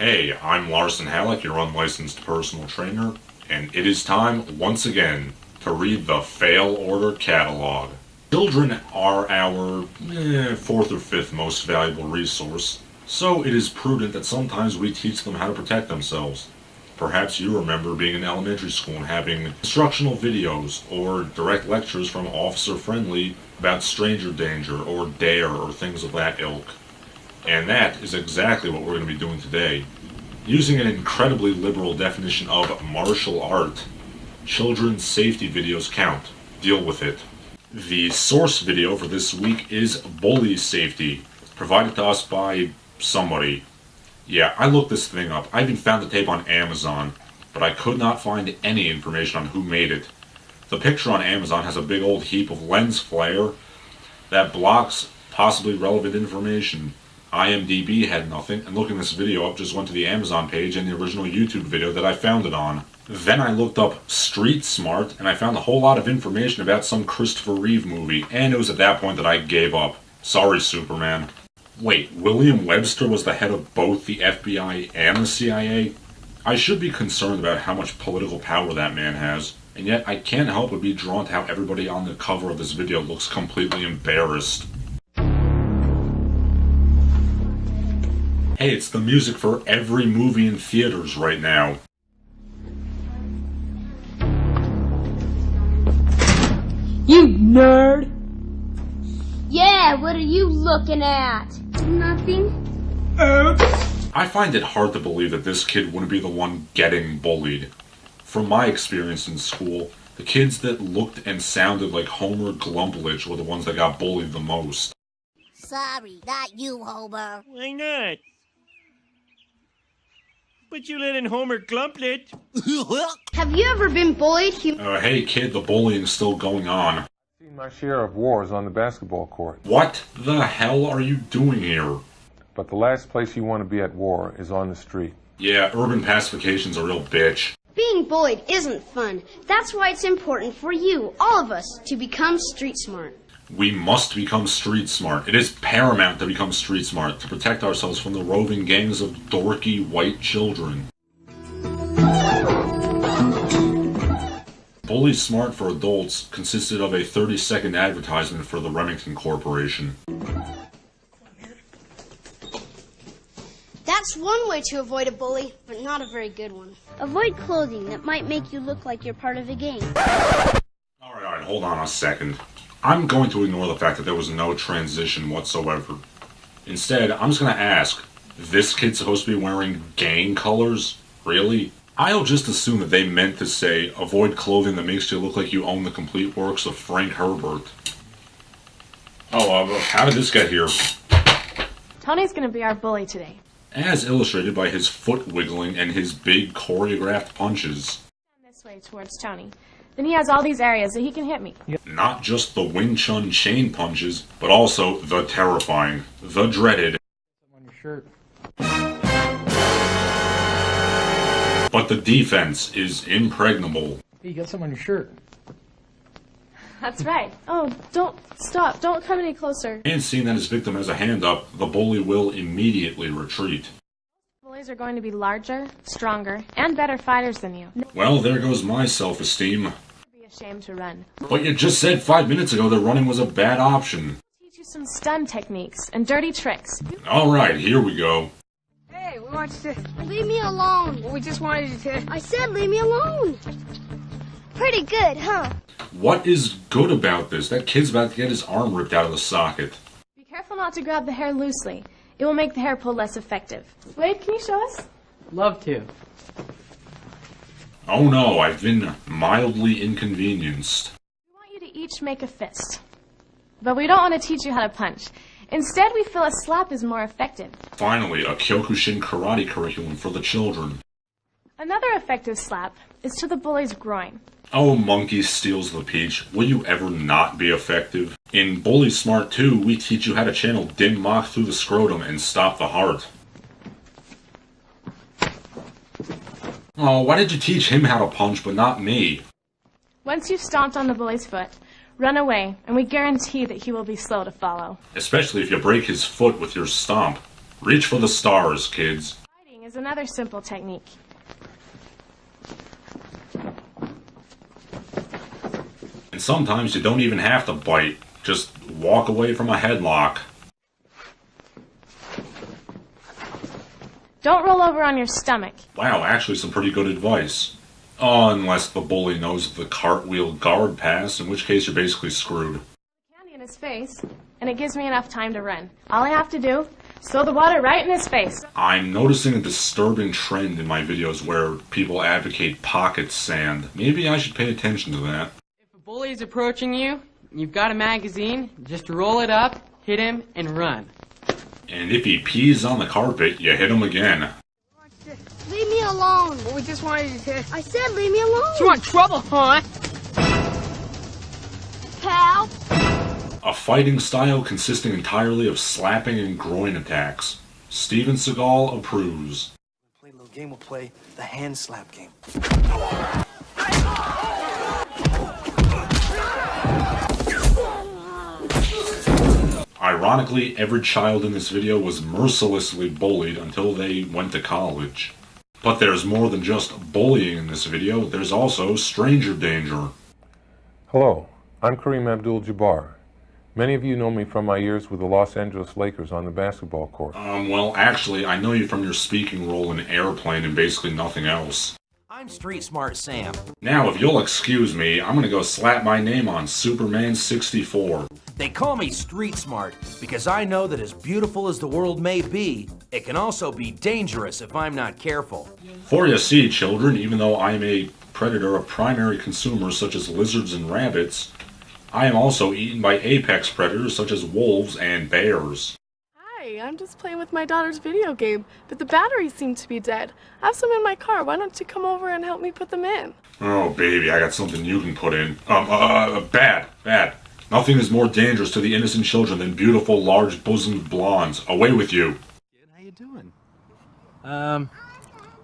Hey, I'm Larson Halleck, your unlicensed personal trainer, and it is time, once again, to read the Fail Order Catalogue. Children are our fourth or fifth most valuable resource, so it is prudent that sometimes we teach them how to protect themselves. Perhaps you remember being in elementary school and having instructional videos or direct lectures from Officer Friendly about stranger danger or dare or things of that ilk. And that is exactly what we're going to be doing today. Using an incredibly liberal definition of martial art, children's safety videos count. Deal with it. The source video for this week is Bully Safety, provided to us by somebody. Yeah, I looked this thing up. I even found the tape on Amazon, but I could not find any information on who made it. The picture on Amazon has a big old heap of lens flare that blocks possibly relevant information. IMDb had nothing, and looking this video up just went to the Amazon page and the original YouTube video that I found it on. Then I looked up Street Smart, and I found a whole lot of information about some Christopher Reeve movie, and it was at that point that I gave up. Sorry, Superman. Wait, William Webster was the head of both the FBI and the CIA? I should be concerned about how much political power that man has, and yet I can't help but be drawn to how everybody on the cover of this video looks completely embarrassed. Hey, it's the music for every movie in theaters right now. You nerd! Yeah, what are you looking at? Nothing. I find it hard to believe that this kid wouldn't be the one getting bullied. From my experience in school, the kids that looked and sounded like Homer Glumplich were the ones that got bullied the most. Sorry, not you, Homer. Why not? But you let in Homer Glumplet. Have you ever been bullied? Hey kid, the bullying's still going on. I've seen my share of wars on the basketball court. What the hell are you doing here? But the last place you want to be at war is on the street. Yeah, urban pacification's a real bitch. Being bullied isn't fun. That's why it's important for you, all of us, to become street smart. We must become street smart. It is paramount to become street smart to protect ourselves from the roving gangs of dorky white children. Bully Smart for Adults consisted of a 30-second advertisement for the Remington Corporation. That's one way to avoid a bully, but not a very good one. Avoid clothing that might make you look like you're part of a gang. Alright, hold on a second. I'm going to ignore the fact that there was no transition whatsoever. Instead, I'm just going to ask, this kid's supposed to be wearing gang colors? Really? I'll just assume that they meant to say, avoid clothing that makes you look like you own the complete works of Frank Herbert. Oh, how did this get here? Tony's gonna be our bully today. As illustrated by his foot wiggling and his big choreographed punches. This way towards Tony. Then he has all these areas that he can hit me. Not just the Wing Chun chain punches, but also the terrifying, the dreaded, On your shirt. but the defense is impregnable. Hey, you got some on your shirt. That's right. Oh, don't stop. Don't come any closer. And seeing that his victim has a hand up, the bully will immediately retreat. Bullies are going to be larger, stronger, and better fighters than you. Well, there goes my self-esteem. Be ashamed to run. But you just said 5 minutes ago that running was a bad option. Teach you some stun techniques and dirty tricks. Alright, here we go. Hey, we want you to... Leave me alone. We just wanted you to... I said leave me alone. Pretty good, huh? What is good about this? That kid's about to get his arm ripped out of the socket. Be careful not to grab the hair loosely. It will make the hair pull less effective. Wade, can you show us? Love to. Oh no, I've been mildly inconvenienced. We want you to each make a fist. But we don't want to teach you how to punch. Instead, we feel a slap is more effective. Finally, a Kyokushin karate curriculum for the children. Another effective slap is to the bully's groin. Oh, monkey steals the peach. Will you ever not be effective? In Bully Smart 2, we teach you how to channel dim mock through the scrotum and stop the heart. Oh, why did you teach him how to punch but not me? Once you've stomped on the bully's foot, run away, and we guarantee that he will be slow to follow. Especially if you break his foot with your stomp. Reach for the stars, kids. is another simple technique. And sometimes you don't even have to bite. Just walk away from a headlock. Don't roll over on your stomach. Wow, actually some pretty good advice. Unless the bully knows the cartwheel guard pass, in which case you're basically screwed. Candy in his face, and it gives me enough time to run. All I have to do is throw the water right in his face. I'm noticing a disturbing trend in my videos where people advocate pocket sand. Maybe I should pay attention to that. If a bully is approaching you, you've got a magazine, just roll it up, hit him, and run. And if he pees on the carpet, you hit him again. Leave me alone. Well, we just wanted you to... I said leave me alone. You want trouble, huh? Pal. A fighting style consisting entirely of slapping and groin attacks. Steven Seagal approves. Play a little game, we'll play the hand slap game. Ironically, every child in this video was mercilessly bullied until they went to college. But there's more than just bullying in this video, there's also stranger danger. Hello, I'm Kareem-Abdul Jabbar. Many of you know me from my years with the Los Angeles Lakers on the basketball court. Well, actually, I know you from your speaking role in Airplane and basically nothing else. I'm Street Smart Sam. Now, if you'll excuse me, I'm gonna go slap my name on Superman 64. They call me Street Smart because I know that as beautiful as the world may be, it can also be dangerous if I'm not careful. For you see, children, even though I am a predator of primary consumers such as lizards and rabbits, I am also eaten by apex predators such as wolves and bears. Hi, I'm just playing with my daughter's video game, but the batteries seem to be dead. I have some in my car. Why don't you come over and help me put them in? Oh, baby, I got something you can put in. Bad. Nothing is more dangerous to the innocent children than beautiful, large-bosomed blondes. Away with you. How you doing?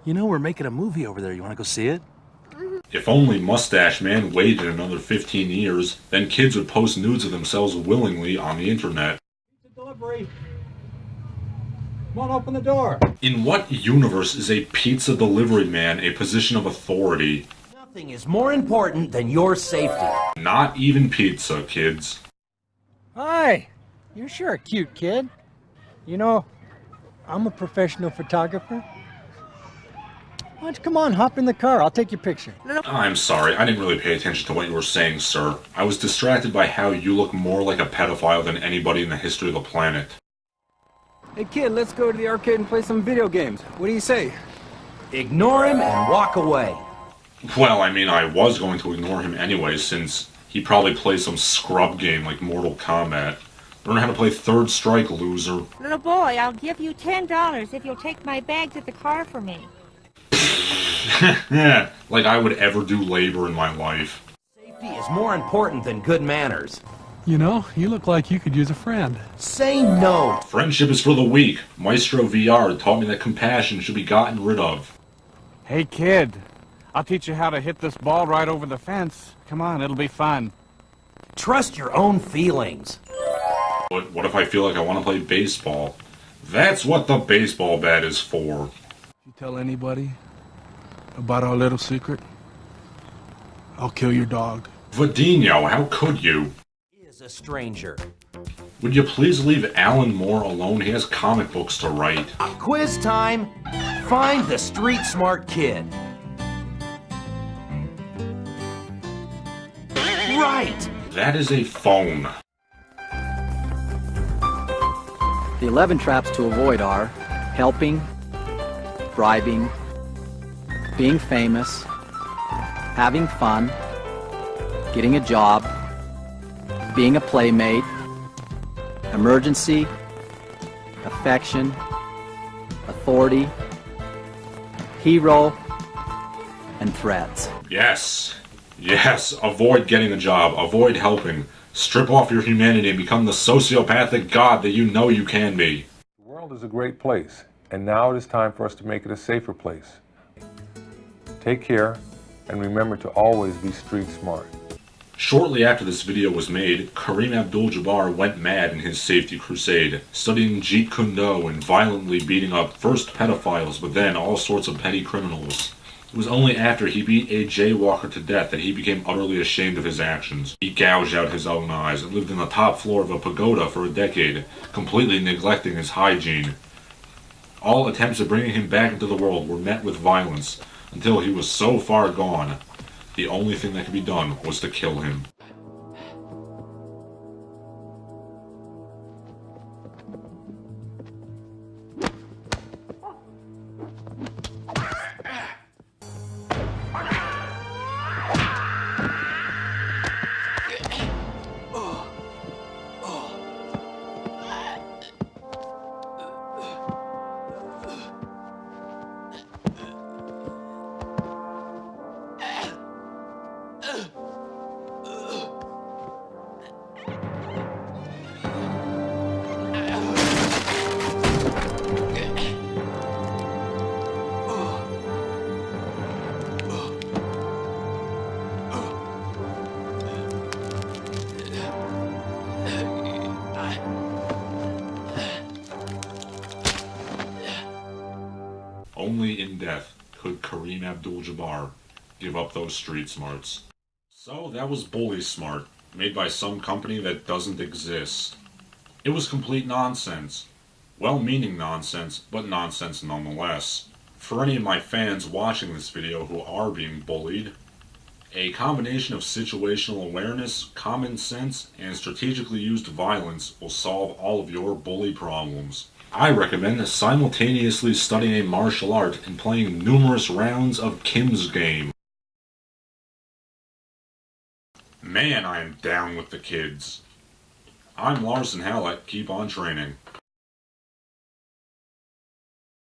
You know, we're making a movie over there. You want to go see it? If only Mustache Man waited another 15 years, then kids would post nudes of themselves willingly on the internet. Delivery. Come on, open the door. In what universe is a pizza delivery man a position of authority? Nothing is more important than your safety. Not even pizza, kids. Hi. You're sure a cute kid. You know, I'm a professional photographer. Why don't you come on, hop in the car. I'll take your picture. I'm sorry, I didn't really pay attention to what you were saying, sir. I was distracted by how you look more like a pedophile than anybody in the history of the planet. Hey kid, let's go to the arcade and play some video games. What do you say? Ignore him and walk away. Well, I mean, I was going to ignore him anyway, since he probably plays some scrub game like Mortal Kombat. Learn how to play Third Strike, loser. Little boy, I'll give you $10 if you'll take my bags at the car for me. Like I would ever do labor in my life. Safety is more important than good manners. You know, you look like you could use a friend. Say no. Friendship is for the weak. Maestro VR taught me that compassion should be gotten rid of. Hey kid, I'll teach you how to hit this ball right over the fence. Come on, it'll be fun. Trust your own feelings. But what if I feel like I want to play baseball? That's what the baseball bat is for. If you tell anybody about our little secret, I'll kill your dog. Vadinho, how could you? He is a stranger. Would you please leave Alan Moore alone? He has comic books to write. Quiz time. Find the street smart kid. Right. That is a phone. The 11 traps to avoid are helping, bribing, being famous, having fun, getting a job, being a playmate, emergency, affection, authority, hero, and threats. Yes, avoid getting a job, avoid helping. Strip off your humanity and become the sociopathic god that you know you can be. The world is a great place, and now it is time for us to make it a safer place. Take care, and remember to always be street smart. Shortly after this video was made, Kareem-Abdul Jabbar went mad in his safety crusade, studying Jeet Kune Do and violently beating up first pedophiles but then all sorts of petty criminals. It was only after he beat a jaywalker to death that he became utterly ashamed of his actions. He gouged out his own eyes and lived on the top floor of a pagoda for a decade, completely neglecting his hygiene. All attempts at bringing him back into the world were met with violence, until he was so far gone, the only thing that could be done was to kill him. Only in death could Kareem-Abdul Jabbar give up those street smarts. So that was Bully Smart, made by some company that doesn't exist. It was complete nonsense. Well-meaning nonsense, but nonsense nonetheless. For any of my fans watching this video who are being bullied, a combination of situational awareness, common sense, and strategically used violence will solve all of your bully problems. I recommend simultaneously studying a martial art and playing numerous rounds of Kim's game. Man, I am down with the kids. I'm Larson Hallett, keep on training.